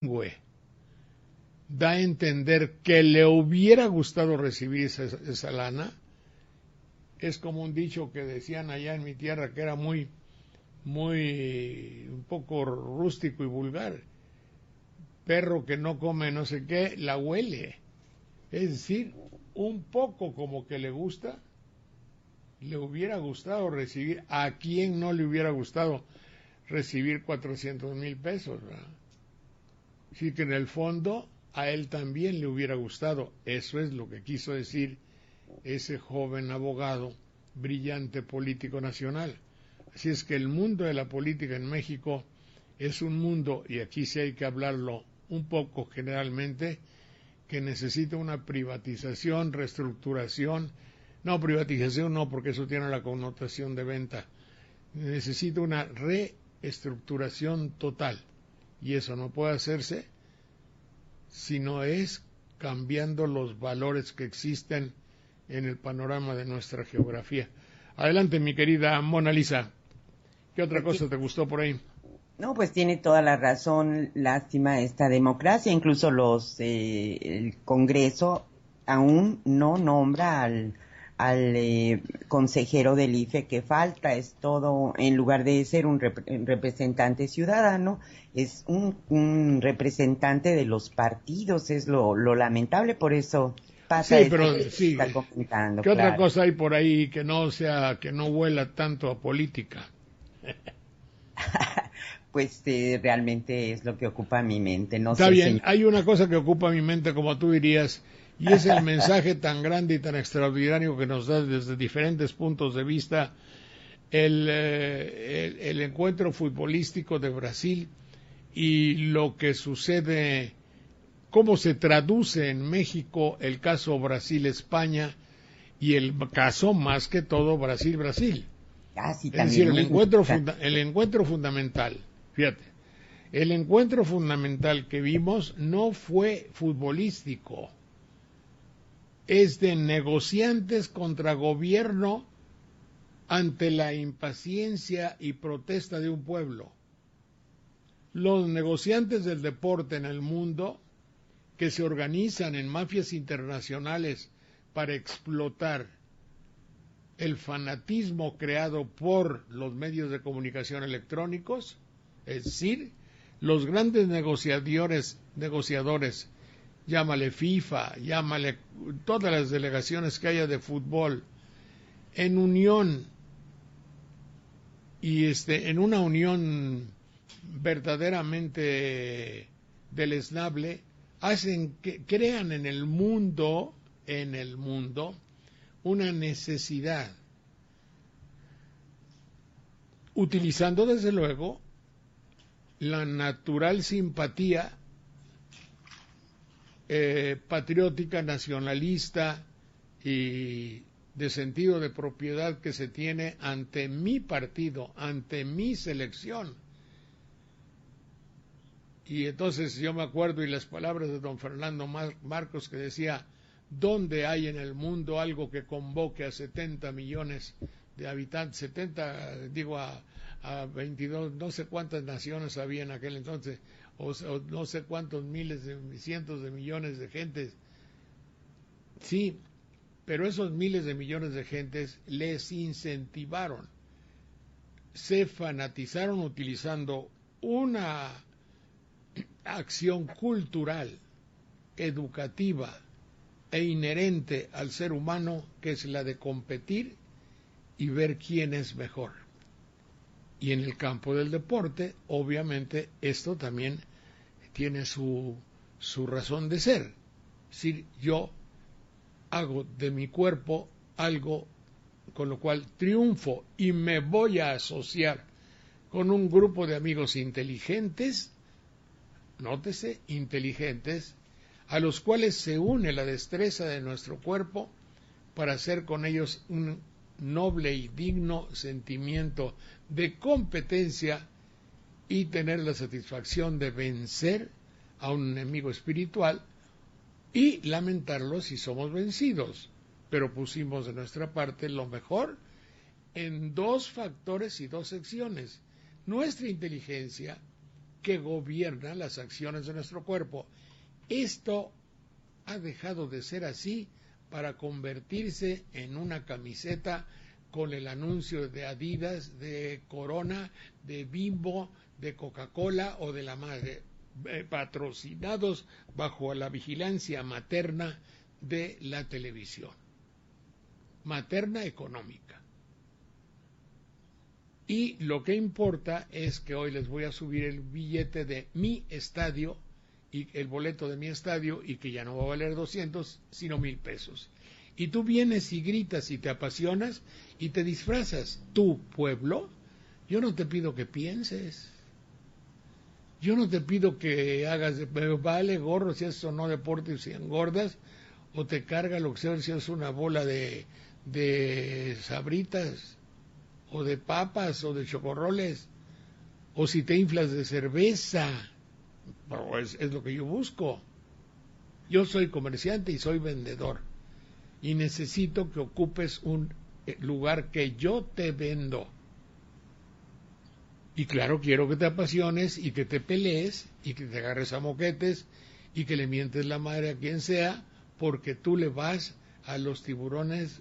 da a entender que le hubiera gustado recibir esa lana. Es como un dicho que decían allá en mi tierra que era muy un poco rústico y vulgar: perro que no come no sé qué, la huele. Es decir, un poco como que le gusta, le hubiera gustado recibir. ¿A quién no le hubiera gustado recibir 400,000 pesos, ¿verdad? Sí, que en el fondo a él también le hubiera gustado. Eso es lo que quiso decir ese joven abogado, brillante político nacional. Así es que el mundo de la política en México es un mundo, y aquí sí hay que hablarlo un poco generalmente, que necesita una privatización, reestructuración. No, privatización no, porque eso tiene la connotación de venta. Necesita una reestructuración total, y eso no puede hacerse si no es cambiando los valores que existen en el panorama de nuestra geografía. Adelante, mi querida Mona Lisa. ¿Qué otra cosa te gustó por ahí? No, pues tiene toda la razón. Lástima esta democracia. Incluso el Congreso aún no nombra al consejero del IFE que falta. Es todo, en lugar de ser un representante ciudadano, es un representante de los partidos. Es lo lamentable, por eso pasa Sí, esto pero que sí. está comentando, ¿Qué otra claro. cosa hay por ahí que no huela tanto a política? Pues realmente es lo que ocupa mi mente. No Está sé, bien, señor. hay una cosa que ocupa mi mente, como tú dirías, y es el mensaje tan grande y tan extraordinario que nos da desde diferentes puntos de vista el encuentro futbolístico de Brasil y lo que sucede, cómo se traduce en México el caso Brasil-España y el caso más que todo Brasil-Brasil. Ah, sí, Es decir, también muy interesante. el encuentro fundamental, fíjate, el encuentro fundamental que vimos no fue futbolístico, es de negociantes contra gobierno ante la impaciencia y protesta de un pueblo. Los negociantes del deporte en el mundo, que se organizan en mafias internacionales para explotar el fanatismo creado por los medios de comunicación electrónicos, es decir, los grandes negociadores, llámale FIFA, llámale todas las delegaciones que haya de fútbol, en unión y en una unión verdaderamente deleznable, hacen que crean en el mundo, una necesidad, utilizando desde luego la natural simpatía patriótica, nacionalista y de sentido de propiedad que se tiene ante mi partido, ante mi selección. Y entonces yo me acuerdo, y las palabras de don Fernando Marcos, que decía: ¿dónde hay en el mundo algo que convoque a 70 millones de habitantes? 70, digo, a 22, no sé cuántas naciones había en aquel entonces, o no sé cuántos cientos de millones de gentes. Sí, pero esos miles de millones de gentes les incentivaron, se fanatizaron utilizando una acción cultural, educativa e inherente al ser humano, que es la de competir y ver quién es mejor. Y en el campo del deporte, obviamente, esto también tiene su razón de ser. Es decir, yo hago de mi cuerpo algo con lo cual triunfo y me voy a asociar con un grupo de amigos inteligentes, nótese, inteligentes, a los cuales se une la destreza de nuestro cuerpo para hacer con ellos un noble y digno sentimiento de competencia y tener la satisfacción de vencer a un enemigo espiritual y lamentarlo si somos vencidos. Pero pusimos de nuestra parte lo mejor en dos factores y dos secciones: nuestra inteligencia que gobierna las acciones de nuestro cuerpo. Esto ha dejado de ser así para convertirse en una camiseta con el anuncio de Adidas, de Corona, de Bimbo, de Coca-Cola o de la madre, patrocinados bajo la vigilancia materna de la televisión, materna económica. Y lo que importa es que hoy les voy a subir el billete de mi estadio y el boleto de mi estadio, y que ya no va a valer 200 sino 1,000 pesos. Y tú vienes y gritas y te apasionas y te disfrazas. Tu pueblo, yo no te pido que pienses, yo no te pido que hagas, vale gorro si haces o no deporte, si engordas o te carga lo que sea, si es una bola de sabritas o de papas o de chocorroles, o si te inflas de cerveza. Pero es lo que yo busco. Yo soy comerciante y soy vendedor, y necesito que ocupes un lugar que yo te vendo. Y claro, quiero que te apasiones y que te pelees y que te agarres a moquetes y que le mientes la madre a quien sea, porque tú le vas a los tiburones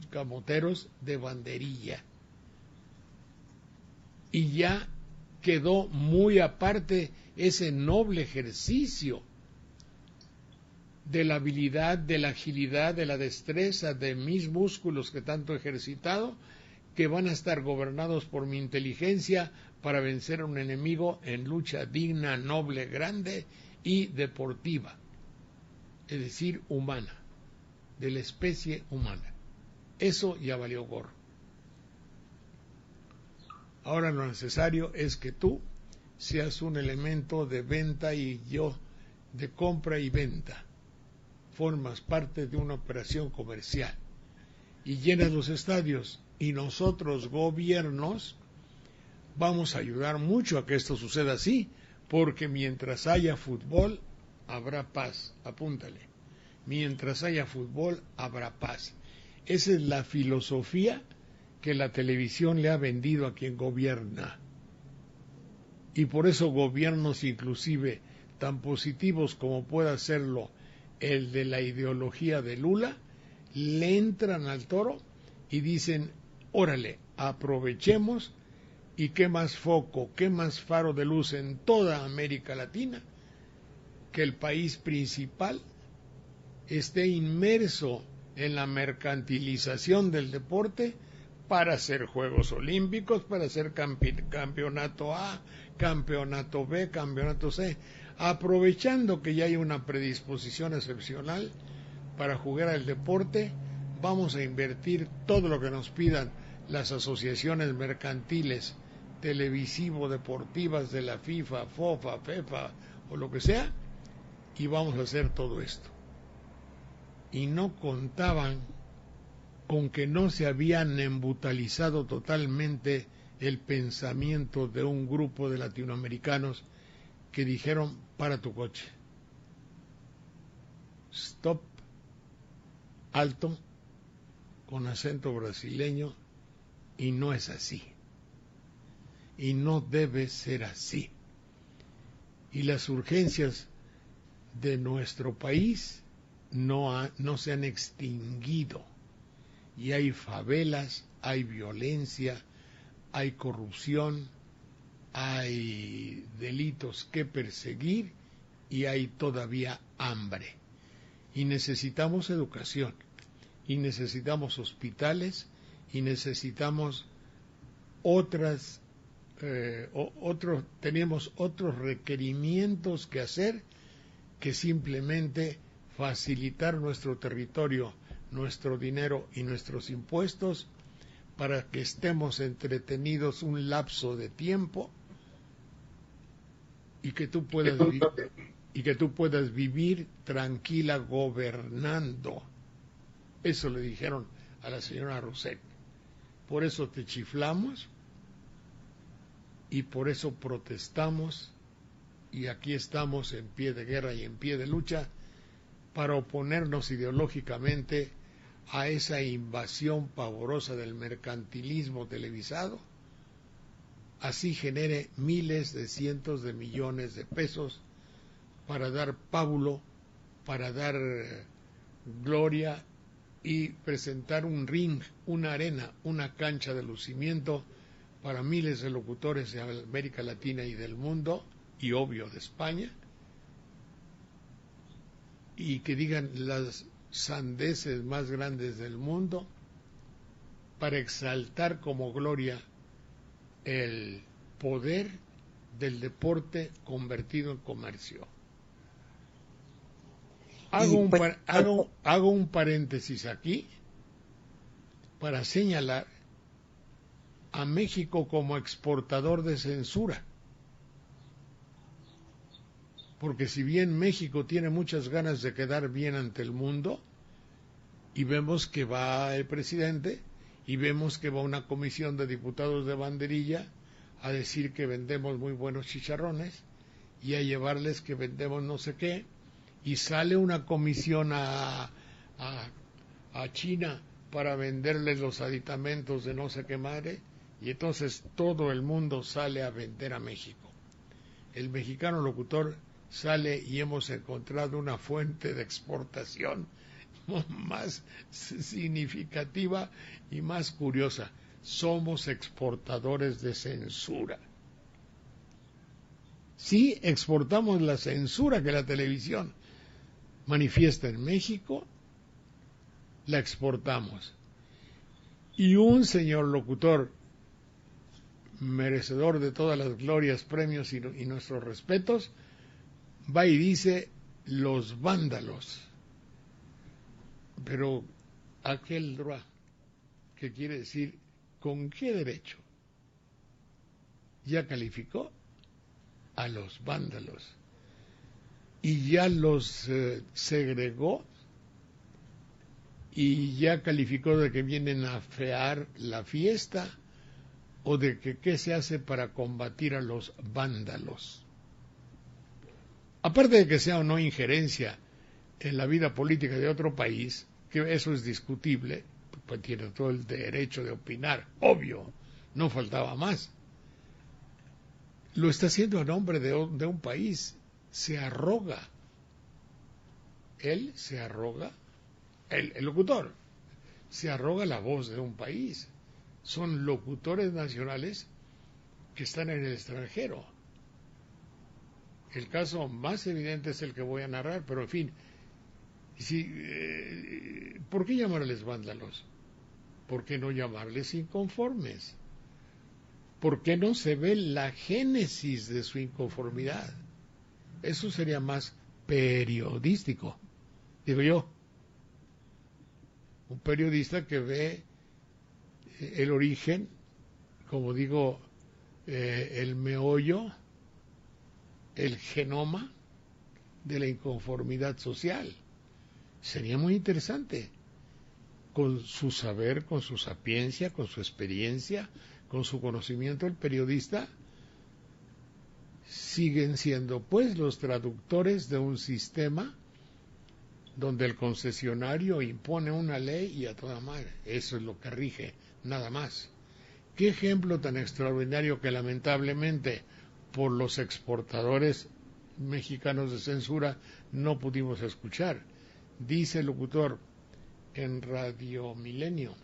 camoteros de banderilla. Y ya quedó muy aparte ese noble ejercicio de la habilidad, de la agilidad, de la destreza de mis músculos que tanto he ejercitado, que van a estar gobernados por mi inteligencia para vencer a un enemigo en lucha digna, noble, grande y deportiva, es decir, humana, de la especie humana. Eso ya valió gorro. Ahora lo necesario es que tú seas un elemento de venta y yo de compra y venta. Formas parte de una operación comercial y llenas los estadios, y nosotros, gobiernos, vamos a ayudar mucho a que esto suceda así, porque mientras haya fútbol habrá paz. Apúntale, mientras haya fútbol habrá paz. Esa es la filosofía que la televisión le ha vendido a quien gobierna, y por eso gobiernos inclusive tan positivos como pueda serlo el de la ideología de Lula, le entran al toro y dicen, órale, aprovechemos, y qué más foco, qué más faro de luz en toda América Latina, que el país principal esté inmerso en la mercantilización del deporte para hacer Juegos Olímpicos, para hacer campeonato A, campeonato B, campeonato C, aprovechando que ya hay una predisposición excepcional para jugar al deporte. Vamos a invertir todo lo que nos pidan las asociaciones mercantiles, televisivo-deportivas de la FIFA, FOFA, FEFA o lo que sea, y vamos a hacer todo esto. Y no contaban con que no se habían embutalizado totalmente el pensamiento de un grupo de latinoamericanos que dijeron, para tu coche, stop, alto, con acento brasileño, y no es así, y no debe ser así. Y las urgencias de nuestro país no se han extinguido, y hay favelas, hay violencia, hay corrupción, hay delitos que perseguir y hay todavía hambre. Y necesitamos educación, y necesitamos hospitales, y necesitamos tenemos otros requerimientos que hacer que simplemente facilitar nuestro territorio, nuestro dinero y nuestros impuestos para que estemos entretenidos un lapso de tiempo y que tú puedas vivir tranquila gobernando. Eso le dijeron a la señora Rousseff. Por eso te chiflamos y por eso protestamos, y aquí estamos en pie de guerra y en pie de lucha para oponernos ideológicamente a esa invasión pavorosa del mercantilismo televisado, así genere miles de cientos de millones de pesos para dar pábulo, para dar gloria y presentar un ring, una arena, una cancha de lucimiento para miles de locutores de América Latina y del mundo, y obvio de España, y que digan las sandeces más grandes del mundo para exaltar como gloria el poder del deporte convertido en comercio. Hago un paréntesis aquí para señalar a México como exportador de censura. Porque si bien México tiene muchas ganas de quedar bien ante el mundo, y vemos que va el presidente, y vemos que va una comisión de diputados de banderilla a decir que vendemos muy buenos chicharrones, y a llevarles que vendemos no sé qué, y sale una comisión a China para venderles los aditamentos de no sé qué madre, y entonces todo el mundo sale a vender a México. El mexicano locutor sale y hemos encontrado una fuente de exportación más significativa y más curiosa. Somos exportadores de censura. Sí, exportamos la censura que la televisión manifiesta en México, la exportamos. Y un señor locutor merecedor de todas las glorias, premios y nuestros respetos, va y dice los vándalos. Pero aquel droit, que quiere decir con qué derecho, ya calificó a los vándalos y ya los segregó y ya calificó de que vienen a afear la fiesta o de que qué se hace para combatir a los vándalos. Aparte de que sea o no injerencia en la vida política de otro país, que eso es discutible, pues tiene todo el derecho de opinar, obvio, no faltaba más. Lo está haciendo a nombre de un país, se arroga. Él se arroga, el locutor, se arroga la voz de un país. Son locutores nacionales que están en el extranjero. El caso más evidente es el que voy a narrar, pero en fin, ¿por qué llamarles vándalos? ¿Por qué no llamarles inconformes? ¿Por qué no se ve la génesis de su inconformidad? Eso sería más periodístico, digo yo. Un periodista que ve el origen, como digo, el meollo, el genoma de la inconformidad social. Sería muy interesante, con su saber, con su sapiencia, con su experiencia, con su conocimiento, el periodista siguen siendo pues los traductores de un sistema donde el concesionario impone una ley y a toda madre. Eso es lo que rige, nada más. Qué ejemplo tan extraordinario que lamentablemente por los exportadores mexicanos de censura no pudimos escuchar. Dice el locutor en Radio Milenio,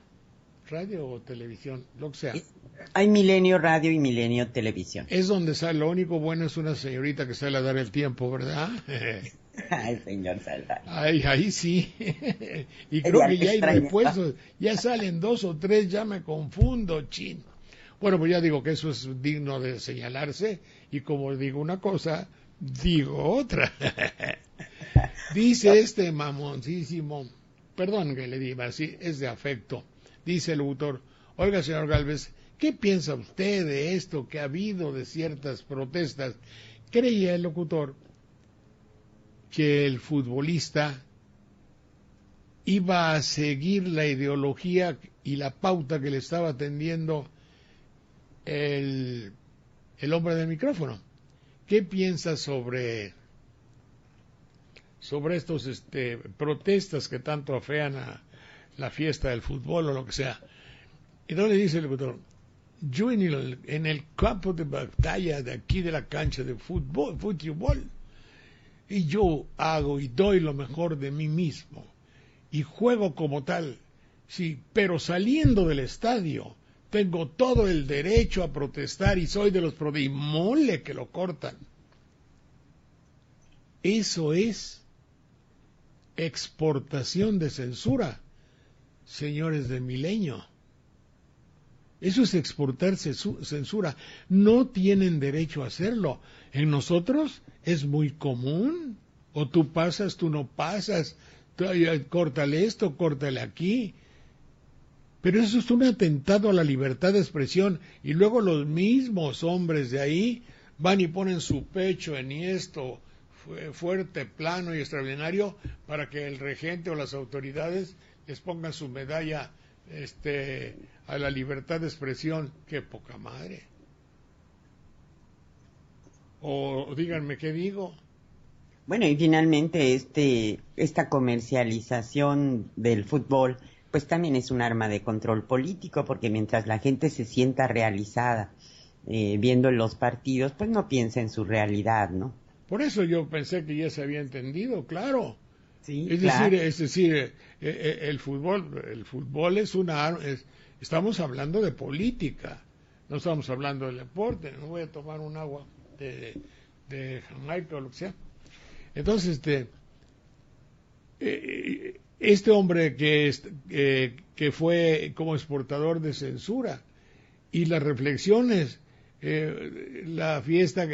radio o televisión, lo que sea. Hay Milenio Radio y Milenio Televisión. Es donde sale, lo único bueno es una señorita que sale a dar el tiempo, ¿verdad? Ay, señor Saldaña. Ahí sí. Y creo que ya hay repuestos, ya salen 2 o 3, ya me confundo, chino. Bueno, pues ya digo que eso es digno de señalarse, y como digo una cosa, digo otra. Dice este mamoncísimo, perdón que le diga así, es de afecto, dice el locutor: oiga, señor Gálvez, ¿qué piensa usted de esto que ha habido de ciertas protestas? Creía el locutor que el futbolista iba a seguir la ideología y la pauta que le estaba tendiendo el hombre del micrófono. ¿Qué piensa sobre estos protestas que tanto afean a la fiesta del fútbol o lo que sea? Y entonces le dice el locutor: yo en el campo de batalla de aquí de la cancha de fútbol, y yo hago y doy lo mejor de mí mismo, y juego como tal, sí, pero saliendo del estadio, tengo todo el derecho a protestar y soy de los y mole que lo cortan. Eso es exportación de censura, señores de Milenio. Eso es exportar censura. No tienen derecho a hacerlo. En nosotros es muy común. O tú pasas, tú no pasas. Córtale esto, córtale aquí. Pero eso es un atentado a la libertad de expresión. Y luego los mismos hombres de ahí van y ponen su pecho en esto fuerte, plano y extraordinario para que el regente o las autoridades les pongan su medalla a la libertad de expresión. ¡Qué poca madre! O díganme qué digo. Bueno, y finalmente esta comercialización del fútbol pues también es un arma de control político, porque mientras la gente se sienta realizada viendo los partidos, pues no piensa en su realidad, ¿no? Por eso yo pensé que ya se había entendido, claro. Sí, es claro. decir, el fútbol es estamos hablando de política, no estamos hablando del deporte. No voy a tomar un agua de Jamaica o lo que sea. Entonces, este hombre que fue como exportador de censura y las reflexiones, la fiesta,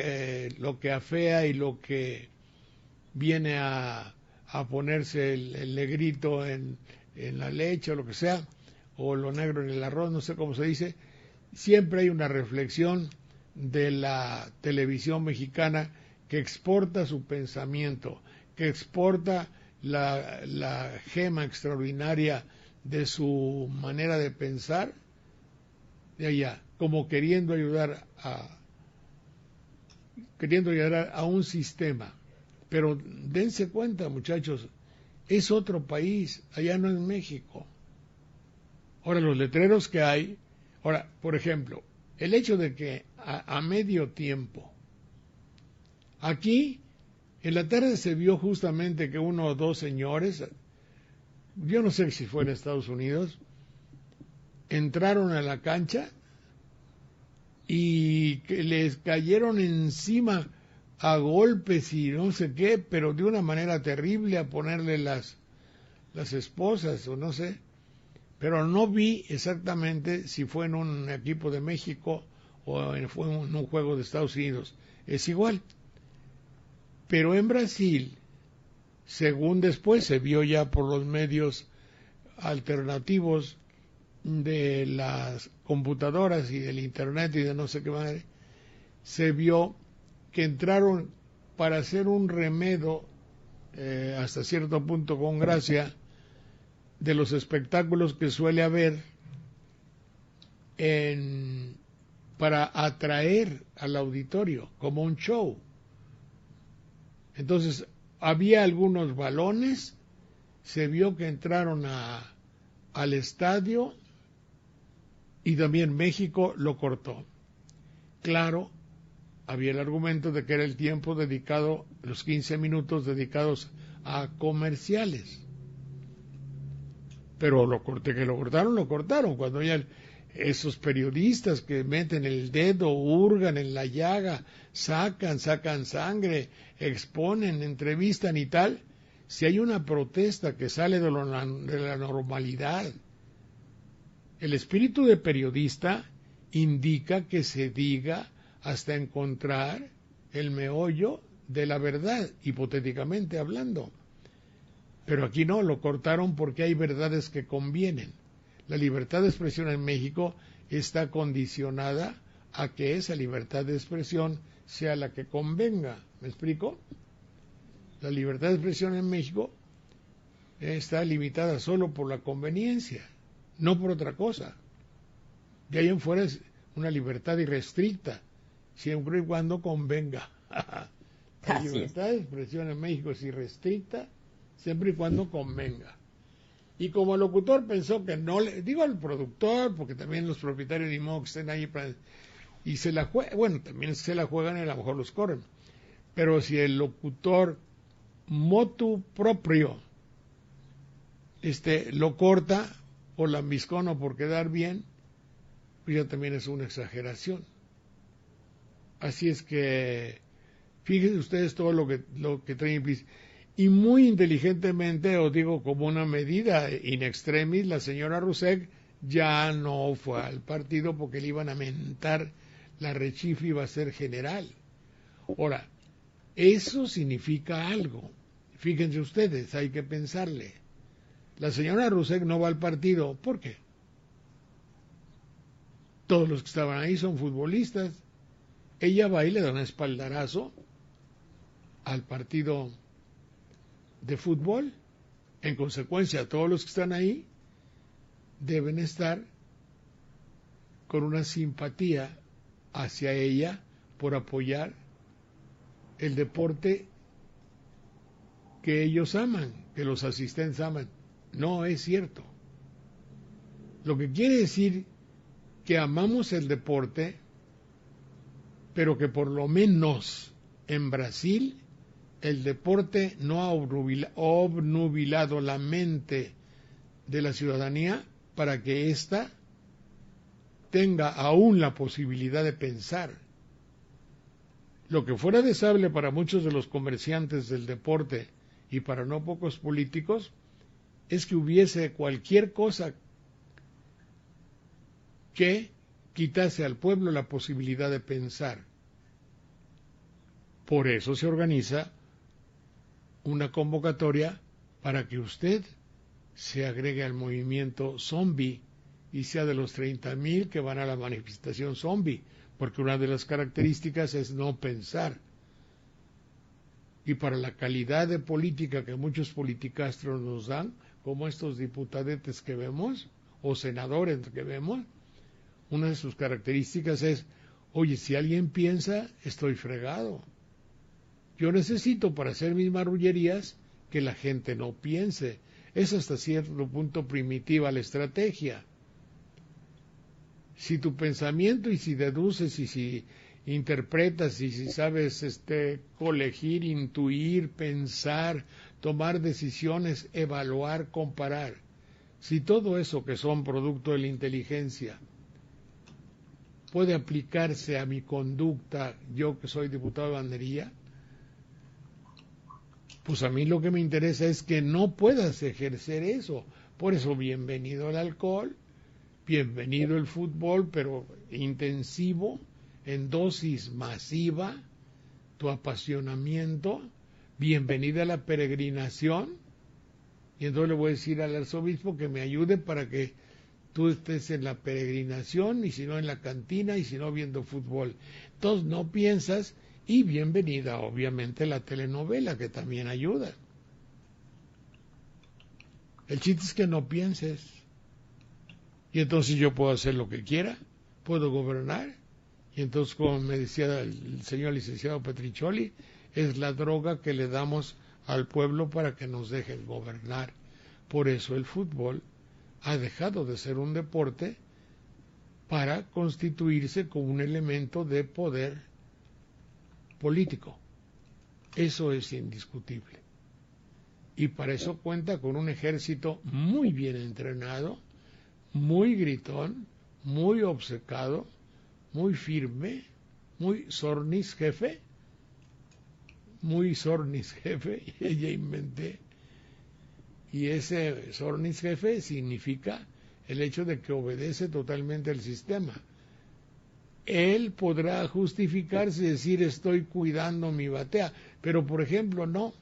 lo que afea y lo que viene a ponerse el negrito en la leche o lo que sea, o lo negro en el arroz, no sé cómo se dice, siempre hay una reflexión de la televisión mexicana que exporta su pensamiento, que exporta la gema extraordinaria de su manera de pensar de allá, como queriendo ayudar a un sistema. Pero dense cuenta, muchachos, es otro país, allá no es México. Ahora, los letreros que hay, ahora, por ejemplo, el hecho de que a medio tiempo, aquí en la tarde se vio justamente que uno o dos señores, yo no sé si fue en Estados Unidos, entraron a la cancha y que les cayeron encima a golpes y no sé qué, pero de una manera terrible, a ponerle las esposas o no sé, pero no vi exactamente si fue en un equipo de México o fue en un juego de Estados Unidos. Es igual. Pero en Brasil, según después se vio ya por los medios alternativos de las computadoras y del internet y de no sé qué madre, se vio que entraron para hacer un remedo, hasta cierto punto con gracia, de los espectáculos que suele haber para atraer al auditorio, como un show. Entonces, había algunos balones, se vio que entraron al estadio y también México lo cortó. Claro, había el argumento de que era el tiempo dedicado, los 15 minutos dedicados a comerciales. Pero lo cortaron. Cuando ya esos periodistas que meten el dedo, hurgan en la llaga, sacan sangre, exponen, entrevistan y tal, si hay una protesta que sale de la normalidad, el espíritu de periodista indica que se diga hasta encontrar el meollo de la verdad, hipotéticamente hablando. Pero aquí no, lo cortaron porque hay verdades que convienen. La libertad de expresión en México está condicionada a que esa libertad de expresión sea la que convenga. ¿Me explico? La libertad de expresión en México está limitada solo por la conveniencia, no por otra cosa. De ahí en fuera es una libertad irrestricta, siempre y cuando convenga. La libertad de expresión en México es irrestricta, siempre y cuando convenga. Y como el locutor pensó que no le, digo al productor, porque también los propietarios de modo que estén ahí y se la juegan, bueno, también se la juegan y a lo mejor los corren. Pero si el locutor motu propio lo corta o lambiscón o por quedar bien, pues ya también es una exageración. Así es que fíjense ustedes todo lo que trae implícito. Y muy inteligentemente, os digo como una medida in extremis, la señora Roussek ya no fue al partido porque le iban a mentar, la rechifla iba a ser general. Ahora, eso significa algo. Fíjense ustedes, hay que pensarle. La señora Roussek no va al partido, ¿por qué? Todos los que estaban ahí son futbolistas. Ella va y le da un espaldarazo al partido de fútbol. En consecuencia, todos los que están ahí deben estar con una simpatía hacia ella por apoyar el deporte que ellos aman, que los asistentes aman. No es cierto. Lo que quiere decir que amamos el deporte, pero que por lo menos en Brasil el deporte no ha obnubilado la mente de la ciudadanía para que ésta tenga aún la posibilidad de pensar. Lo que fuera deseable para muchos de los comerciantes del deporte y para no pocos políticos es que hubiese cualquier cosa que quitase al pueblo la posibilidad de pensar. Por eso se organiza una convocatoria para que usted se agregue al movimiento zombie y sea de los 30,000 que van a la manifestación zombie, porque una de las características es no pensar. Y para la calidad de política que muchos politicastros nos dan, como estos diputadetes que vemos, o senadores que vemos, una de sus características es, oye, si alguien piensa, estoy fregado. Yo necesito para hacer mis marrullerías que la gente no piense. Es hasta cierto punto primitiva la estrategia. Si tu pensamiento y si deduces y si interpretas y si sabes colegir, intuir, pensar, tomar decisiones, evaluar, comparar, si todo eso que son producto de la inteligencia puede aplicarse a mi conducta, yo que soy diputado de bandería, pues a mí lo que me interesa es que no puedas ejercer eso. Por eso, bienvenido el alcohol, bienvenido el fútbol, pero intensivo, en dosis masiva, tu apasionamiento, bienvenida la peregrinación. Y entonces le voy a decir al arzobispo que me ayude para que tú estés en la peregrinación, y si no en la cantina, y si no viendo fútbol. Entonces no piensas. Y bienvenida, obviamente, la telenovela, que también ayuda. El chiste es que no pienses. Y entonces yo puedo hacer lo que quiera, puedo gobernar. Y entonces, como me decía el señor licenciado Petricholi, es la droga que le damos al pueblo para que nos dejen gobernar. Por eso el fútbol ha dejado de ser un deporte para constituirse como un elemento de poder político. Eso es indiscutible. Y para eso cuenta con un ejército muy bien entrenado, muy gritón, muy obcecado, muy firme, muy Sornis jefe, ya inventé. Y ese Sornis jefe significa el hecho de que obedece totalmente al sistema. Él podrá justificarse y decir estoy cuidando mi batea, pero por ejemplo no,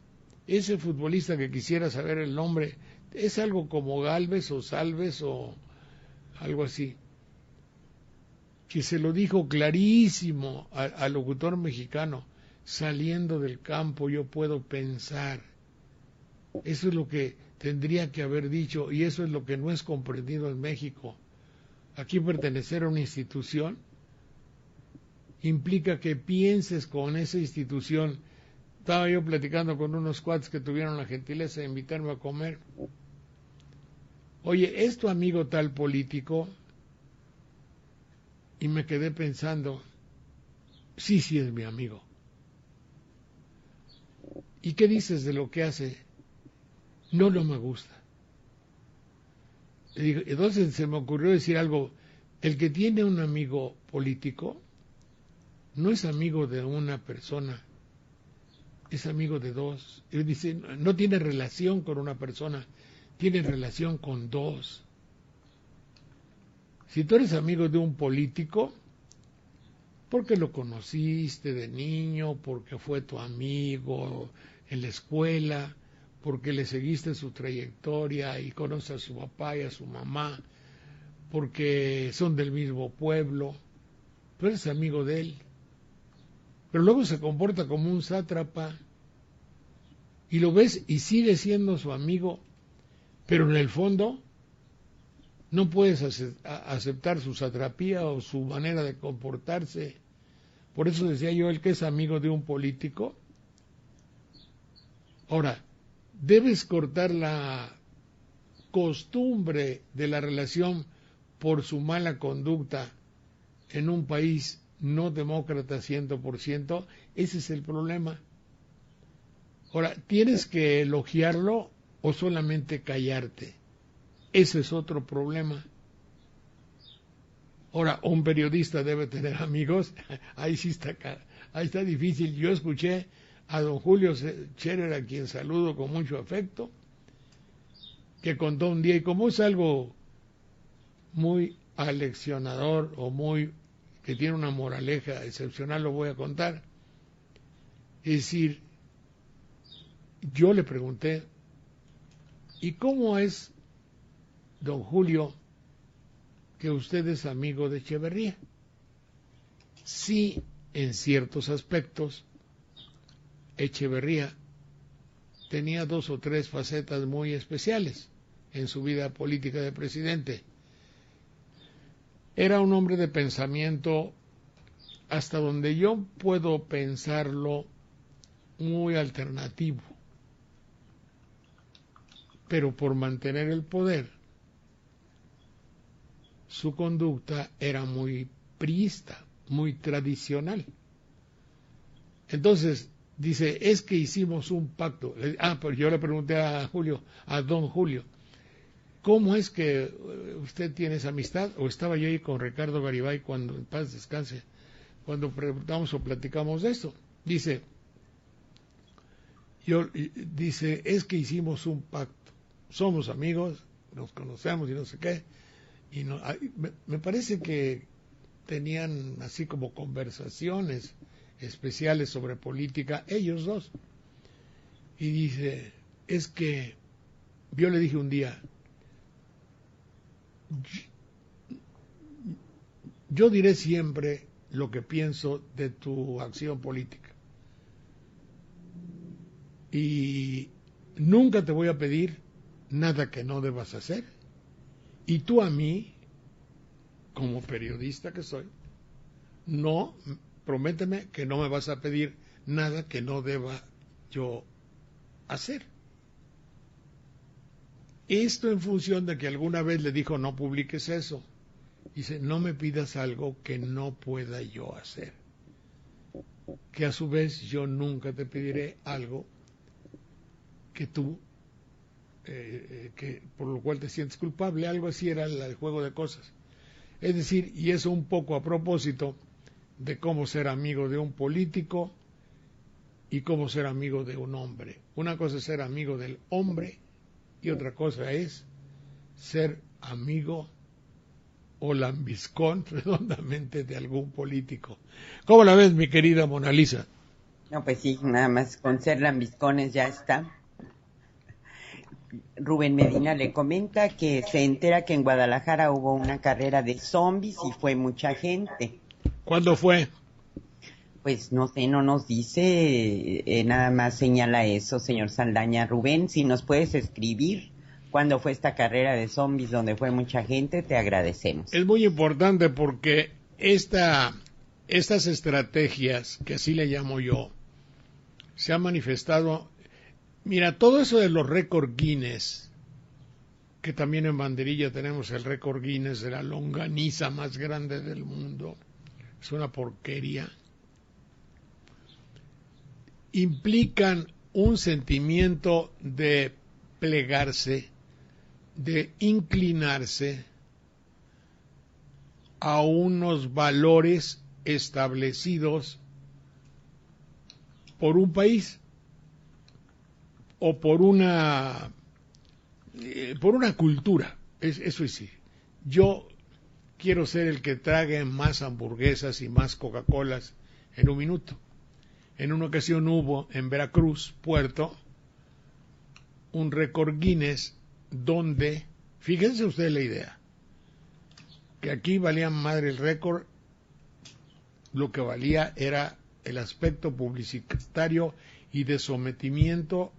ese futbolista que quisiera saber el nombre, es algo como Galvez o Salves o algo así, que se lo dijo clarísimo al locutor mexicano, saliendo del campo yo puedo pensar. Eso es lo que tendría que haber dicho y eso es lo que no es comprendido en México. Aquí pertenecer a una institución implica que pienses con esa institución. Estaba yo platicando con unos cuates que tuvieron la gentileza de invitarme a comer oye, ¿es tu amigo tal político? Y me quedé pensando, sí, sí es mi amigo. ¿Y qué dices de lo que hace? No, no me gusta. Y entonces se me ocurrió decir algo, el que tiene un amigo político no es amigo de una persona, es amigo de dos. Él dice, no tiene relación con una persona, tiene relación con dos. Si tú eres amigo de un político, porque lo conociste de niño, porque fue tu amigo en la escuela, porque le seguiste su trayectoria y conoces a su papá y a su mamá, porque son del mismo pueblo, tú eres amigo de él. Pero luego se comporta como un sátrapa y lo ves y sigue siendo su amigo, pero en el fondo no puedes aceptar su satrapía o su manera de comportarse. Por eso decía yo, el que es amigo de un político. Ahora, debes cortar la costumbre de la relación por su mala conducta en un país no demócrata 100%, ese es el problema. Ahora, ¿tienes que elogiarlo o solamente callarte? Ese es otro problema. Ahora, un periodista debe tener amigos, ahí está difícil. Yo escuché a don Julio Scherer, a quien saludo con mucho afecto, que contó un día, y como es algo muy aleccionador o que tiene una moraleja excepcional, lo voy a contar. Es decir, yo le pregunté, ¿y cómo es, don Julio, que usted es amigo de Echeverría? Sí, en ciertos aspectos, Echeverría tenía 2 o 3 facetas muy especiales en su vida política de presidente. Era un hombre de pensamiento, hasta donde yo puedo pensarlo, muy alternativo, pero por mantener el poder, su conducta era muy priista, muy tradicional. Entonces, dice, es que hicimos un pacto. Pero yo le pregunté a don Julio, ¿cómo es que usted tiene esa amistad? O estaba yo ahí con Ricardo Garibay, cuando en paz descanse, cuando preguntamos o platicamos de esto. Dice, es que hicimos un pacto. Somos amigos, nos conocemos y no sé qué. Y me parece que tenían así como conversaciones especiales sobre política, ellos dos. Y dice, es que yo le dije un día, yo diré siempre lo que pienso de tu acción política. Y nunca te voy a pedir nada que no debas hacer. Y tú a mí, como periodista que soy, prométeme que no me vas a pedir nada que no deba yo hacer. Esto en función de que alguna vez le dijo, no publiques eso. Dice, no me pidas algo que no pueda yo hacer. Que a su vez yo nunca te pediré algo que tú, que por lo cual te sientes culpable. Algo así era el juego de cosas. Es decir, y eso un poco a propósito de cómo ser amigo de un político y cómo ser amigo de un hombre. Una cosa es ser amigo del hombre y otra cosa es ser amigo o lambiscón redondamente de algún político. ¿Cómo la ves, mi querida Mona Lisa? No, pues sí, nada más con ser lambiscones ya está. Rubén Medina le comenta que se entera que en Guadalajara hubo una carrera de zombies y fue mucha gente. ¿Cuándo fue? Pues no sé, no nos dice, nada más señala eso, señor Saldaña. Rubén, si nos puedes escribir cuándo fue esta carrera de zombies donde fue mucha gente, te agradecemos. Es muy importante porque estas estrategias, que así le llamo yo, se han manifestado. Mira, todo eso de los récord Guinness que también en Banderilla tenemos el récord Guinness de la longaniza más grande del mundo. Es una porquería. Implican un sentimiento de plegarse, de inclinarse a unos valores establecidos por un país o por una cultura. Eso es decir, yo quiero ser el que trague más hamburguesas y más Coca-Colas en un minuto. En una ocasión hubo en Veracruz, Puerto, un récord Guinness donde, fíjense ustedes la idea, que aquí valía madre el récord, lo que valía era el aspecto publicitario y de sometimiento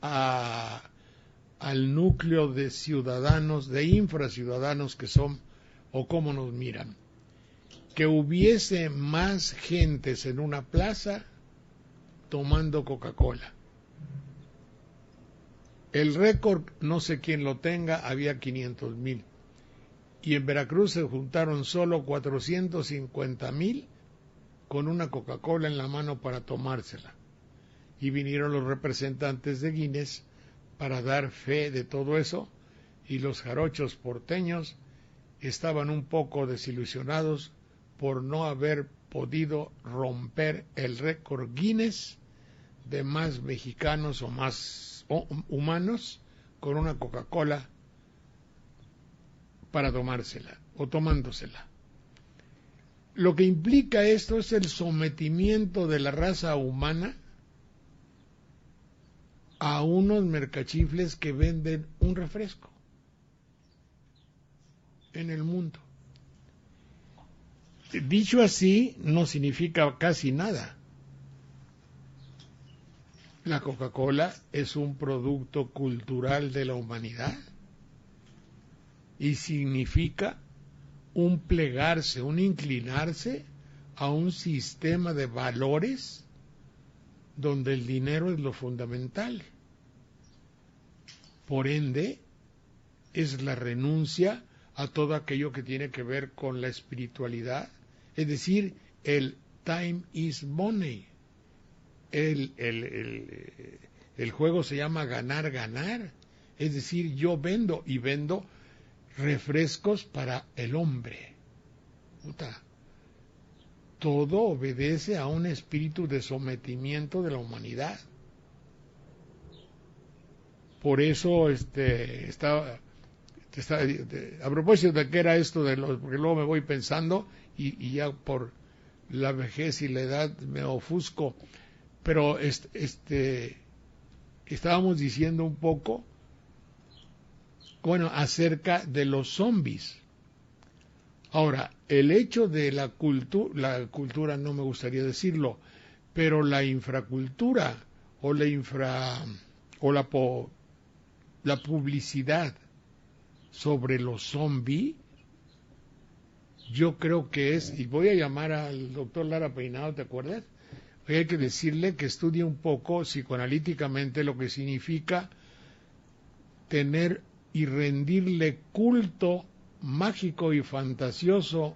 al núcleo de ciudadanos, de infraciudadanos que son o cómo nos miran. Que hubiese más gentes en una plaza tomando Coca-Cola. El récord, no sé quién lo tenga, había 500,000. Y en Veracruz se juntaron solo 450,000 con una Coca-Cola en la mano para tomársela. Y vinieron los representantes de Guinness para dar fe de todo eso, y los jarochos porteños estaban un poco desilusionados por no haber podido romper el récord Guinness de más mexicanos o más humanos con una Coca-Cola para tomársela o tomándosela. Lo que implica esto es el sometimiento de la raza humana a unos mercachifles que venden un refresco en el mundo. Dicho así, no significa casi nada. La Coca-Cola es un producto cultural de la humanidad y significa un plegarse, un inclinarse a un sistema de valores donde el dinero es lo fundamental. Por ende, es la renuncia a todo aquello que tiene que ver con la espiritualidad, es decir, el time is money. El juego se llama ganar, ganar, es decir, yo vendo y vendo refrescos para el hombre. Puta. Todo obedece a un espíritu de sometimiento de la humanidad. Por eso a propósito de qué era esto de los, porque luego me voy pensando y ya por la vejez y la edad me ofusco, pero estábamos diciendo un poco, bueno, acerca de los zombies. Ahora, el hecho de la cultura no me gustaría decirlo, pero la infracultura o la publicidad sobre los zombies, yo creo que es, y voy a llamar al doctor Lara Peinado, ¿te acuerdas? Hay que decirle que estudie un poco psicoanalíticamente lo que significa tener y rendirle culto mágico y fantasioso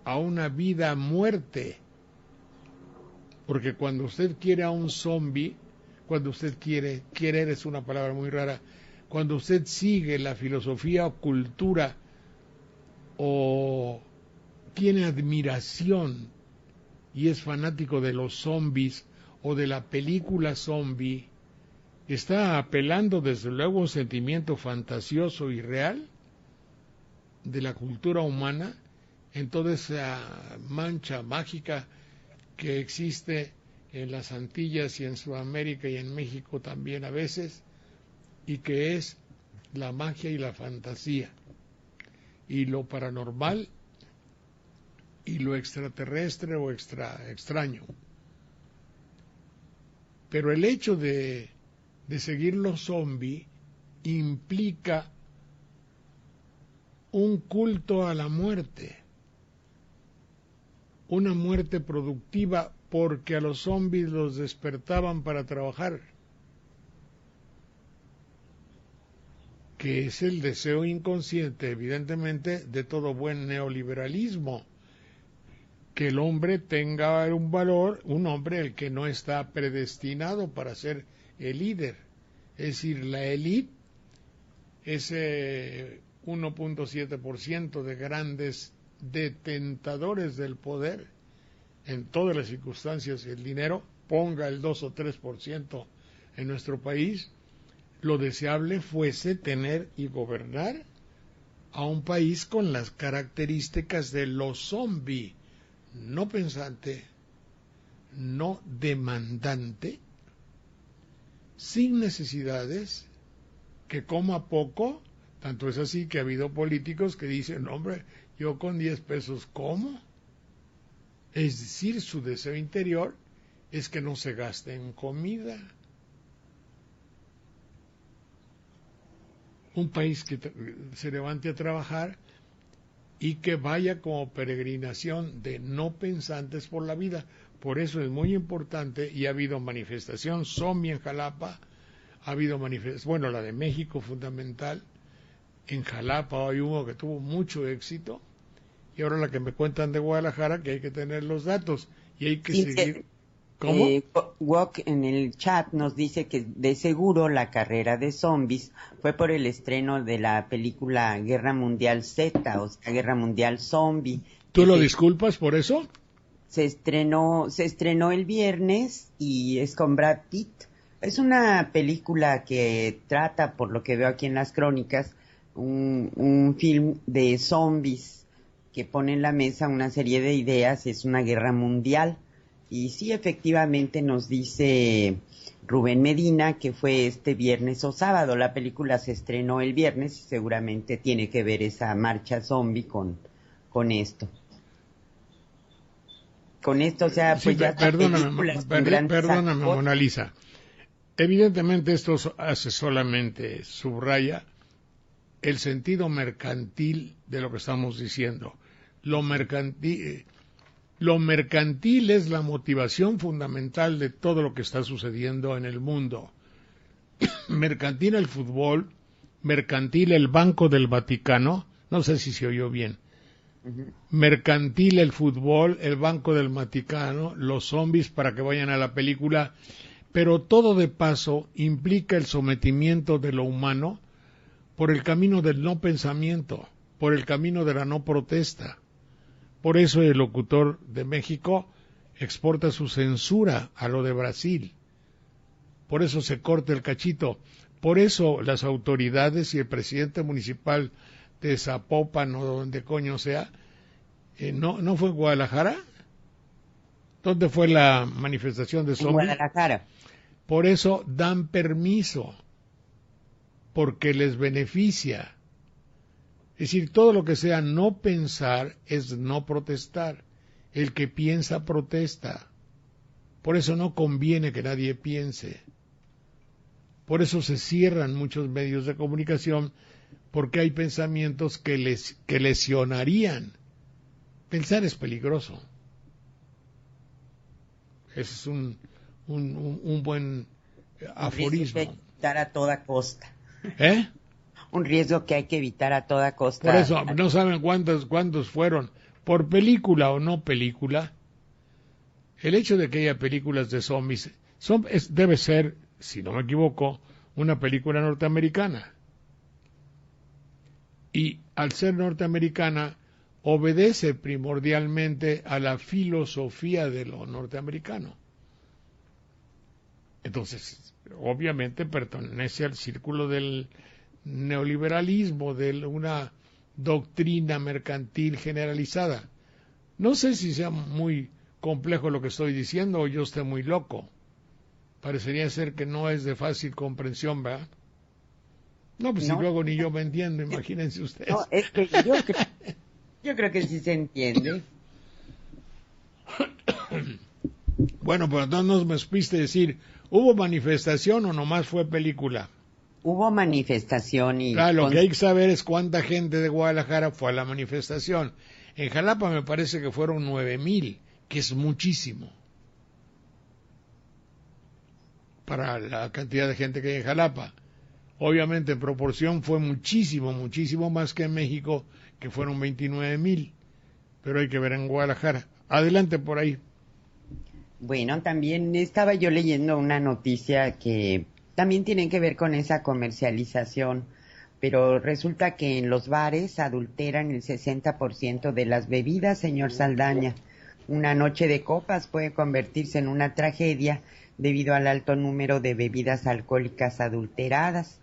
a una vida muerte. Porque cuando usted quiere a un zombie, cuando usted querer es una palabra muy rara, cuando usted sigue la filosofía o cultura o tiene admiración y es fanático de los zombies o de la película zombie, está apelando desde luego a un sentimiento fantasioso y real de la cultura humana en toda esa mancha mágica que existe en las Antillas y en Sudamérica y en México también a veces, y que es la magia y la fantasía y lo paranormal y lo extraterrestre o extraño. Pero el hecho de seguir los zombies implica un culto a la muerte, una muerte productiva, porque a los zombies los despertaban para trabajar. que es el deseo inconsciente, evidentemente, de todo buen neoliberalismo, que el hombre tenga un valor, un hombre el que no está predestinado para ser el líder. Es decir, la élite, ese 1.7% de grandes detentadores del poder, en todas las circunstancias, el dinero, ponga el 2 o 3% en nuestro país, lo deseable fuese tener y gobernar a un país con las características de los zombies, no pensante, no demandante, sin necesidades, que coma poco. Tanto es así que ha habido políticos que dicen, hombre, yo con 10 pesos como. Es decir, su deseo interior es que no se gaste en comida. Un país que se levante a trabajar y que vaya como peregrinación de no pensantes por la vida. Por eso es muy importante, y ha habido manifestación zombie en Jalapa, ha habido manifestación, bueno, la de México fundamental, en Jalapa hay uno que tuvo mucho éxito, y ahora la que me cuentan de Guadalajara, que hay que tener los datos, y hay que seguir... ¿Cómo? Wok en el chat nos dice que de seguro la carrera de zombies fue por el estreno de la película Guerra Mundial Z, o sea, Guerra Mundial Zombie. ¿Tú lo disculpas por eso? Se estrenó el viernes y es con Brad Pitt. Es una película que trata, por lo que veo aquí en las crónicas, un film de zombies que pone en la mesa una serie de ideas, es una guerra mundial. Y sí, efectivamente nos dice Rubén Medina que fue este viernes o sábado. La película se estrenó el viernes y seguramente tiene que ver esa marcha zombie con esto. Con esto, o sea, pues sí, ya... Perdóname, Mona Lisa. Evidentemente esto solamente subraya el sentido mercantil de lo que estamos diciendo. Lo mercantil es la motivación fundamental de todo lo que está sucediendo en el mundo. Mercantil el fútbol, mercantil el Banco del Vaticano, no sé si se oyó bien. Mercantil el fútbol, el Banco del Vaticano, los zombies para que vayan a la película, pero todo de paso implica el sometimiento de lo humano por el camino del no pensamiento, por el camino de la no protesta. Por eso el locutor de México exporta su censura a lo de Brasil. Por eso se corta el cachito. Por eso las autoridades y el presidente municipal de Zapopan o donde coño sea, ¿no fue en Guadalajara? ¿Dónde fue la manifestación de zombies? En Guadalajara. Por eso dan permiso, porque les beneficia. Es decir, todo lo que sea no pensar es no protestar. El que piensa protesta. Por eso no conviene que nadie piense. Por eso se cierran muchos medios de comunicación, porque hay pensamientos que lesionarían. Pensar es peligroso. Ese es un buen aforismo. Un riesgo que hay que evitar a toda costa. ¿Eh? Un riesgo que hay que evitar a toda costa. Por eso, no saben cuántos fueron, por película o no película. El hecho de que haya películas de zombies debe ser, si no me equivoco, una película norteamericana. Y al ser norteamericana, obedece primordialmente a la filosofía de lo norteamericano. Entonces, obviamente pertenece al círculo del neoliberalismo, de una doctrina mercantil generalizada. No sé si sea muy complejo lo que estoy diciendo o yo esté muy loco. Parecería ser que no es de fácil comprensión, ¿verdad? No, pues no. Si luego ni yo me entiendo, imagínense ustedes. No, es que yo creo que sí se entiende. Bueno, pues entonces nos me supiste decir, ¿hubo manifestación o nomás fue película? Hubo manifestación y... Claro, lo que hay que saber es cuánta gente de Guadalajara fue a la manifestación. En Jalapa me parece que fueron 9,000, que es muchísimo para la cantidad de gente que hay en Jalapa. Obviamente en proporción fue muchísimo, muchísimo más que en México, que fueron 29,000, pero hay que ver en Guadalajara. Adelante por ahí. Bueno, también estaba yo leyendo una noticia que también tiene que ver con esa comercialización, pero resulta que en los bares adulteran el 60% de las bebidas, señor Saldaña. Una noche de copas puede convertirse en una tragedia debido al alto número de bebidas alcohólicas adulteradas.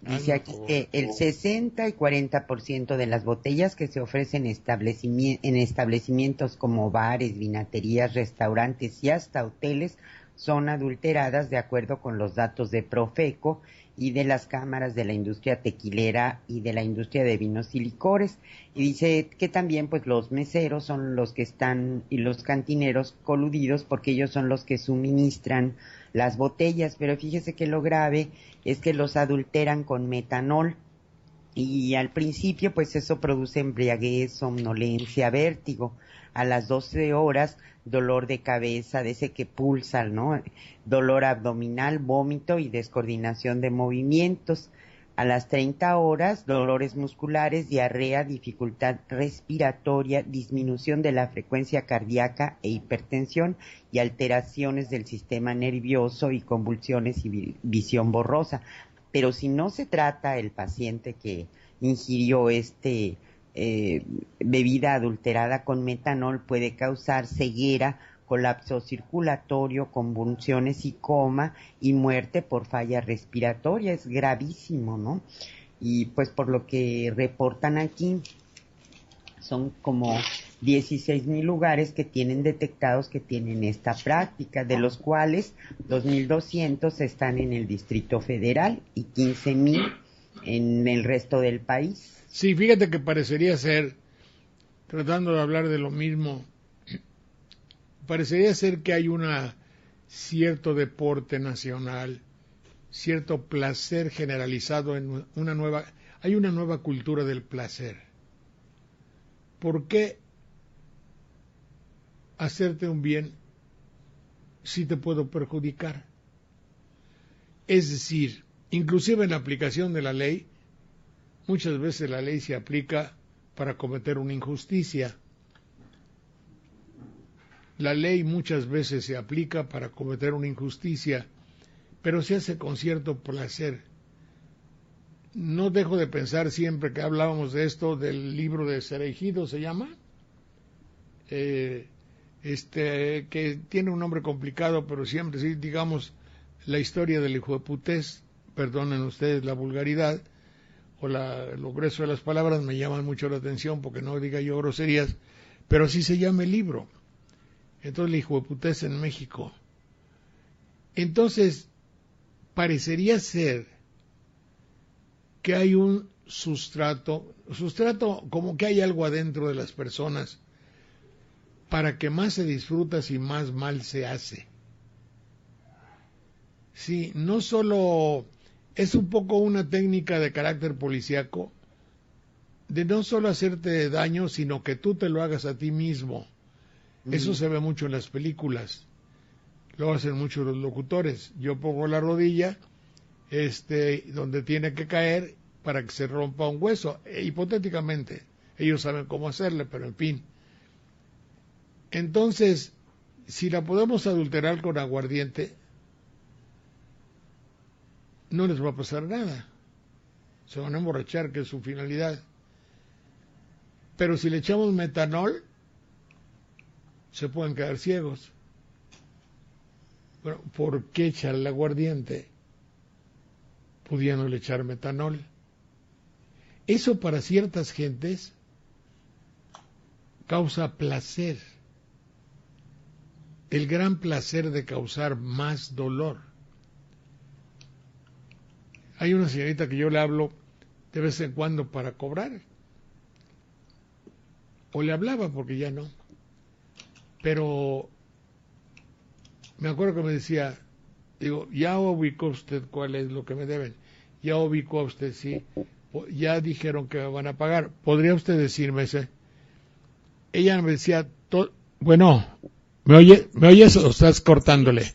Dice aquí que el 60 y 40% de las botellas que se ofrecen en establecimientos como bares, vinaterías, restaurantes y hasta hoteles son adulteradas de acuerdo con los datos de Profeco y de las cámaras de la industria tequilera y de la industria de vinos y licores. Y dice que también pues los meseros son los que están y los cantineros coludidos porque ellos son los que suministran las botellas, pero fíjese que lo grave es que los adulteran con metanol y al principio pues eso produce embriaguez, somnolencia, vértigo. A las 12 horas, dolor de cabeza, de ese que pulsa, ¿no? Dolor abdominal, vómito y descoordinación de movimientos. A las 30 horas, dolores musculares, diarrea, dificultad respiratoria, disminución de la frecuencia cardíaca e hipertensión y alteraciones del sistema nervioso y convulsiones y visión borrosa. Pero si no se trata el paciente que ingirió bebida adulterada con metanol, puede causar ceguera, colapso circulatorio, convulsiones y coma y muerte por falla respiratoria. Es gravísimo, ¿no? Y pues por lo que reportan aquí, son como 16,000 lugares que tienen detectados que tienen esta práctica, de los cuales 2,200 están en el Distrito Federal y 15,000 en el resto del país. Sí, fíjate que parecería ser, tratando de hablar de lo mismo, parecería ser que hay cierto deporte nacional, cierto placer generalizado en hay una nueva cultura del placer. ¿Por qué hacerte un bien si te puedo perjudicar? Es decir, inclusive en la aplicación de la ley, muchas veces la ley se aplica para cometer una injusticia. La ley muchas veces se aplica para cometer una injusticia, pero se hace con cierto placer. No dejo de pensar siempre que hablábamos de esto, del libro de Cereijido, ¿se llama? Que tiene un nombre complicado, pero siempre, sí, digamos, la historia del hijo de putés, perdonen ustedes la vulgaridad, o lo grueso de las palabras me llaman mucho la atención porque no diga yo groserías, pero así se llama el libro. Entonces el hijo de putés en México. Entonces, parecería ser que hay un sustrato como que hay algo adentro de las personas para que más se disfruta si más mal se hace. Sí, no solo es un poco una técnica de carácter policíaco, de no solo hacerte daño, sino que tú te lo hagas a ti mismo. Eso se ve mucho en las películas, lo hacen muchos los locutores. Yo pongo la rodilla donde tiene que caer para que se rompa un hueso, hipotéticamente. Ellos saben cómo hacerle, pero en fin. Entonces, si la podemos adulterar con aguardiente, no les va a pasar nada. Se van a emborrachar, que es su finalidad. Pero si le echamos metanol, se pueden quedar ciegos. Bueno, ¿por qué echarle aguardiente pudiéndole echar metanol? Eso para ciertas gentes causa placer, el gran placer de causar más dolor. Hay una señorita que yo le hablo de vez en cuando para cobrar, o le hablaba porque ya no, pero me acuerdo que me decía, digo, ya ubicó usted cuál es lo que me deben, ya ubicó usted, sí, ya dijeron que me van a pagar, ¿podría usted decirme ese? Ella me decía, bueno, ¿me oyes o estás cortándole?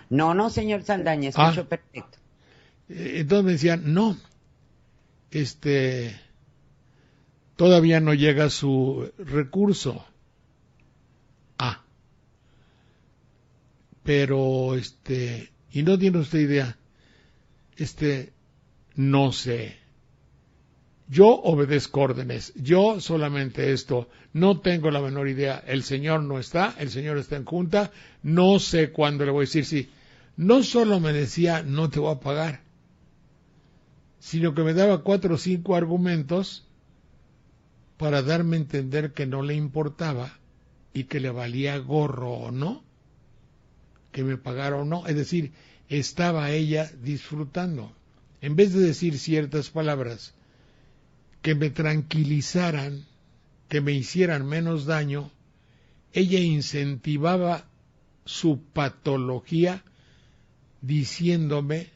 No, señor Saldaña, escucho perfecto. Entonces me decían, no, todavía no llega su recurso. Ah, pero y no tiene usted idea, no sé. Yo obedezco órdenes, yo solamente esto, no tengo la menor idea. El señor no está, el señor está en junta, no sé cuándo le voy a decir sí. No solo me decía, no te voy a pagar, sino que me daba 4 o 5 argumentos para darme a entender que no le importaba y que le valía gorro o no, que me pagara o no. Es decir, estaba ella disfrutando. En vez de decir ciertas palabras que me tranquilizaran, que me hicieran menos daño, ella incentivaba su patología diciéndome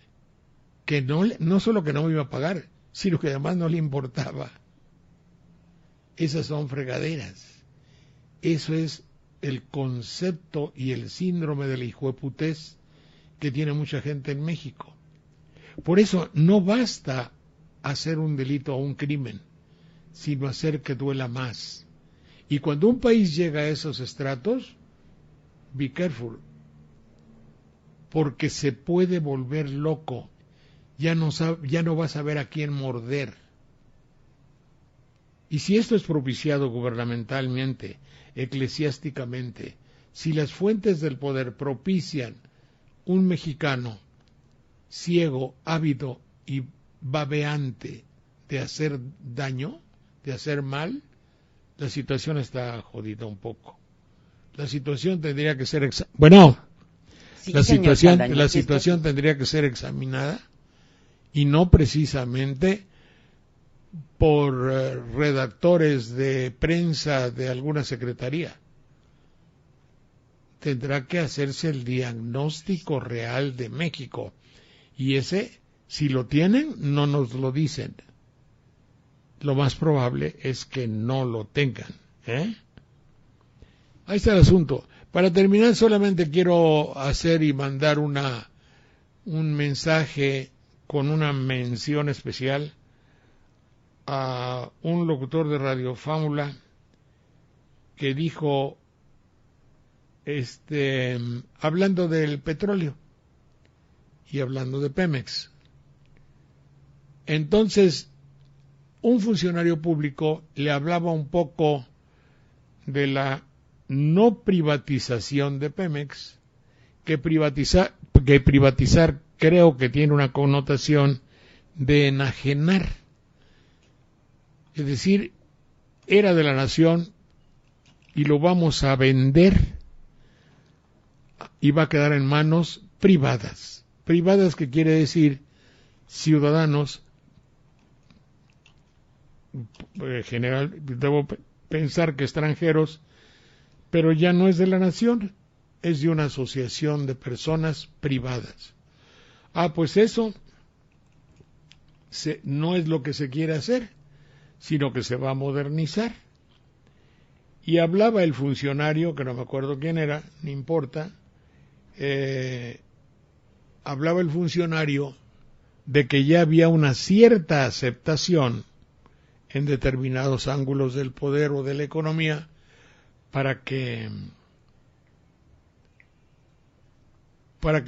que no solo que no me iba a pagar, sino que además no le importaba. Esas son fregaderas. Eso es el concepto y el síndrome de la hijueputez que tiene mucha gente en México. Por eso no basta hacer un delito o un crimen, sino hacer que duela más. Y cuando un país llega a esos estratos, be careful, porque se puede volver loco. Ya no va a saber a quién morder. Y si esto es propiciado gubernamentalmente, eclesiásticamente, si las fuentes del poder propician un mexicano ciego, ávido y babeante de hacer daño, de hacer mal, la situación está jodida un poco. La situación tendría que ser sí, la señor situación Saldaña, la situación tendría que ser examinada y no precisamente por redactores de prensa de alguna secretaría. Tendrá que hacerse el diagnóstico real de México. Y ese, si lo tienen, no nos lo dicen. Lo más probable es que no lo tengan. Ahí está el asunto. Para terminar, solamente quiero hacer y mandar un mensaje con una mención especial a un locutor de Radio Fámula que dijo, hablando del petróleo y hablando de Pemex. Entonces, un funcionario público le hablaba un poco de la no privatización de Pemex, que privatizar creo que tiene una connotación de enajenar. Es decir, era de la nación y lo vamos a vender y va a quedar en manos privadas. Privadas, que quiere decir ciudadanos, en general, debo pensar que extranjeros, pero ya no es de la nación, es de una asociación de personas privadas. Pues eso no es lo que se quiere hacer, sino que se va a modernizar. Y hablaba el funcionario, que no me acuerdo quién era, no importa, hablaba el funcionario de que ya había una cierta aceptación en determinados ángulos del poder o de la economía para que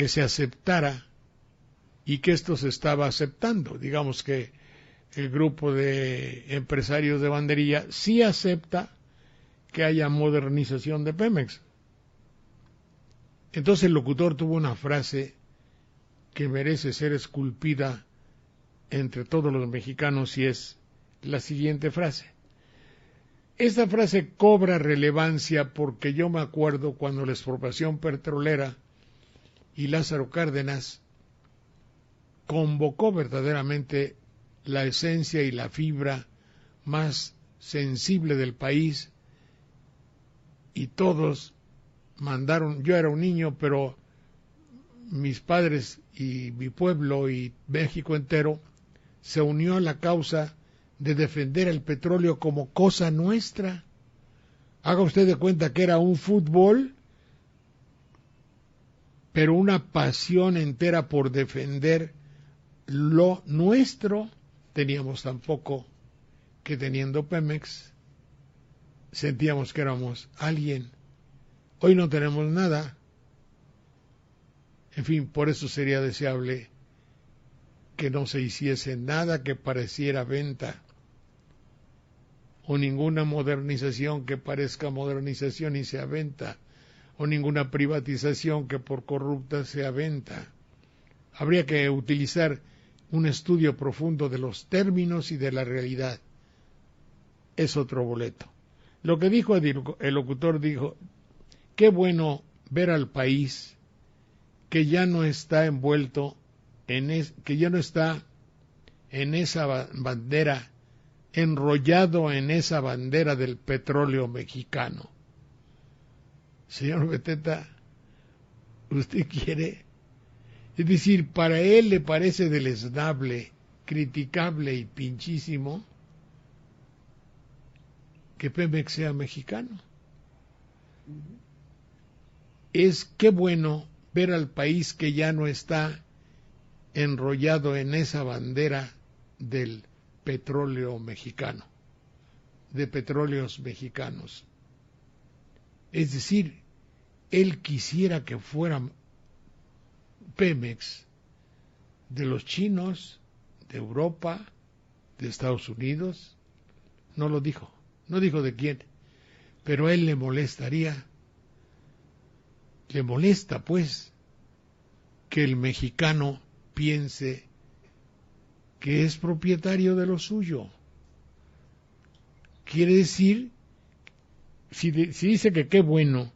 se aceptara, y que esto se estaba aceptando. Digamos que el grupo de empresarios de banderilla sí acepta que haya modernización de Pemex. Entonces el locutor tuvo una frase que merece ser esculpida entre todos los mexicanos, y es la siguiente frase. Esta frase cobra relevancia porque yo me acuerdo cuando la expropiación petrolera y Lázaro Cárdenas convocó verdaderamente la esencia y la fibra más sensible del país, y todos mandaron. Yo era un niño, pero mis padres y mi pueblo y México entero se unió a la causa de defender el petróleo como cosa nuestra. Haga usted de cuenta que era un fútbol, pero una pasión entera por defender lo nuestro teníamos tan poco que teniendo Pemex sentíamos que éramos alguien. Hoy no tenemos nada. En fin, por eso sería deseable que no se hiciese nada que pareciera venta, o ninguna modernización que parezca modernización y sea venta, o ninguna privatización que por corrupta sea venta. Habría que utilizar un estudio profundo de los términos y de la realidad. Es otro boleto. Lo que dijo el locutor, dijo, qué bueno ver al país que ya no está envuelto que ya no está en esa bandera, enrollado en esa bandera del petróleo mexicano. Señor Beteta, ¿usted quiere? Es decir, para él le parece deleznable, criticable y pinchísimo que Pemex sea mexicano. Es qué bueno ver al país que ya no está enrollado en esa bandera del petróleo mexicano, de petróleos mexicanos. Es decir, él quisiera que fuera Pemex de los chinos, de Europa, de Estados Unidos. No lo dijo, no dijo de quién, pero a él le molestaría, le molesta pues que el mexicano piense que es propietario de lo suyo. Quiere decir, si dice que qué bueno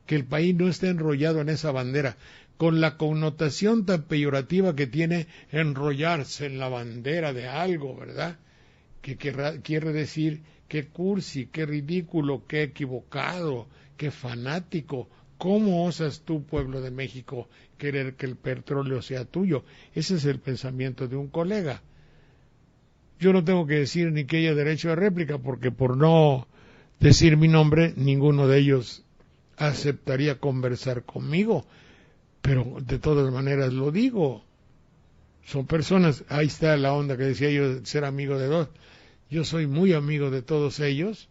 que el país no esté enrollado en esa bandera, con la connotación tan peyorativa que tiene enrollarse en la bandera de algo, ¿verdad? Que quiere decir qué cursi, qué ridículo, qué equivocado, qué fanático. ¿Cómo osas tú, pueblo de México, querer que el petróleo sea tuyo? Ese es el pensamiento de un colega. Yo no tengo que decir ni que haya derecho de réplica, porque por no decir mi nombre, ninguno de ellos aceptaría conversar conmigo. Pero de todas maneras lo digo. Son personas, ahí está la onda que decía yo, ser amigo de dos. Yo soy muy amigo de todos ellos,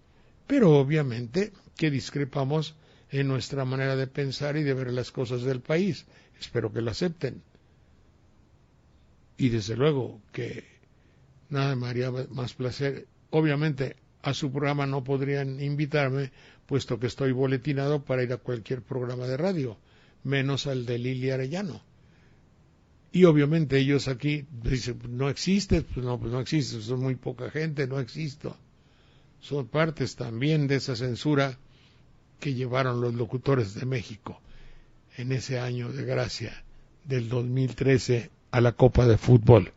pero obviamente que discrepamos en nuestra manera de pensar y de ver las cosas del país. Espero que lo acepten. Y desde luego que nada me haría más placer. Obviamente a su programa no podrían invitarme, puesto que estoy boletinado para ir a cualquier programa de radio, menos al de Lili Arellano. Y obviamente ellos aquí dicen, no existe, pues no existe, son muy poca gente, no existo. Son partes también de esa censura que llevaron los locutores de México en ese año de gracia del 2013 a la Copa de Fútbol.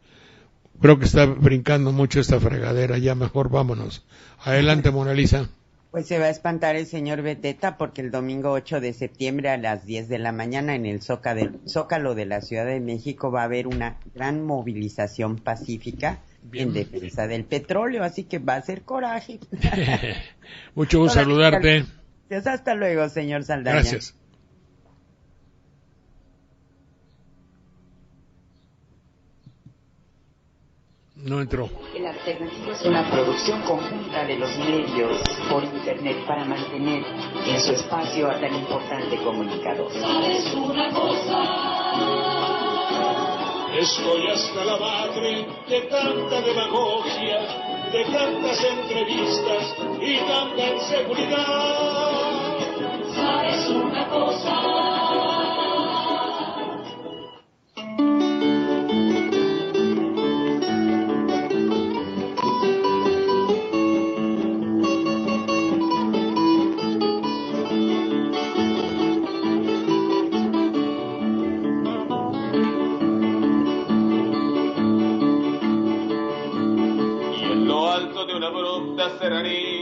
Creo que está brincando mucho esta fregadera, ya mejor vámonos. Adelante, Mona Lisa. Pues se va a espantar el señor Beteta porque el domingo 8 de septiembre a las 10 de la mañana en el Zócalo de la Ciudad de México va a haber una gran movilización pacífica en defensa del petróleo, así que va a ser coraje. Mucho gusto saludarte. Hasta luego, señor Saldaña. Gracias. No entró. El Alternativo es una producción conjunta de los medios por internet para mantener en su espacio a tan importante comunicador. ¿Sabes una cosa? Estoy hasta la madre de tanta demagogia, de tantas entrevistas y tanta inseguridad. ¿Sabes una cosa? Serranía